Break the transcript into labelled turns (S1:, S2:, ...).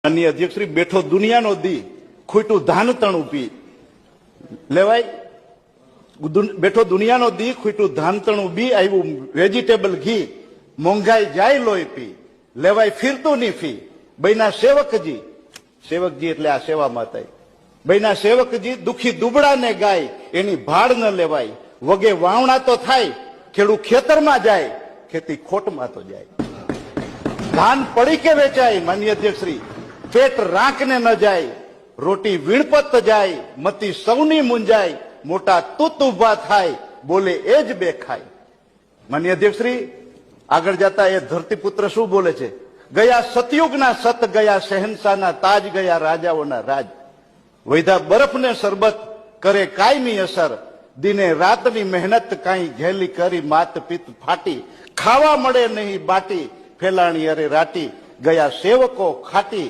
S1: માનનીય અધ્યક્ષ શ્રી, બેઠો દુનિયાનો દી, ખૂટ્યું ધાન તણું પી લેવાય. બેઠો દુનિયાનો દી, ખૂટ્યું ધાન તણું બી, આવ્યું વેજીટેબલ ઘી, મોંઘાઈ જાય લોહી પી, લેવાય ફીરતું ની ફી. બૈના સેવકજી, સેવકજી એટલે આ સેવા માતા, બૈના સેવકજી દુખી દુબળાને ગાય, એની ભાડ ન લેવાય. વગે વાવણા તો થાય, ખેડૂત ખેતરમાં જાય, ખેતી ખોટમાં તો જાય. ધાન પડી કે વેચાય માનનીય અધ્યક્ષ શ્રી, પેટ રાંકને ન જાય, રોટી વીણપત જાય, મતી સૌની મુંજાય, મોટા તુત ઉભા થાય, બોલે એ જ બે ખાય. માનનીય અધ્યક્ષ શ્રી, આગળ જતા એ ધરતીપુત્ર શું બોલે છે? ગયા સતયુગના સત, ગયા શહેનશાહના તાજ, ગયા રાજાઓના રાજ. વૈધા બરફને શરબત કરે કાયમી અસર, દિને રાતની મહેનત કાંઈ ઘેલી કરી, માત પિત્ત ફાટી, ખાવા મળે નહીં બાટી, ફેલાણી અરે રાટી, ગયા સેવકો ખાટી.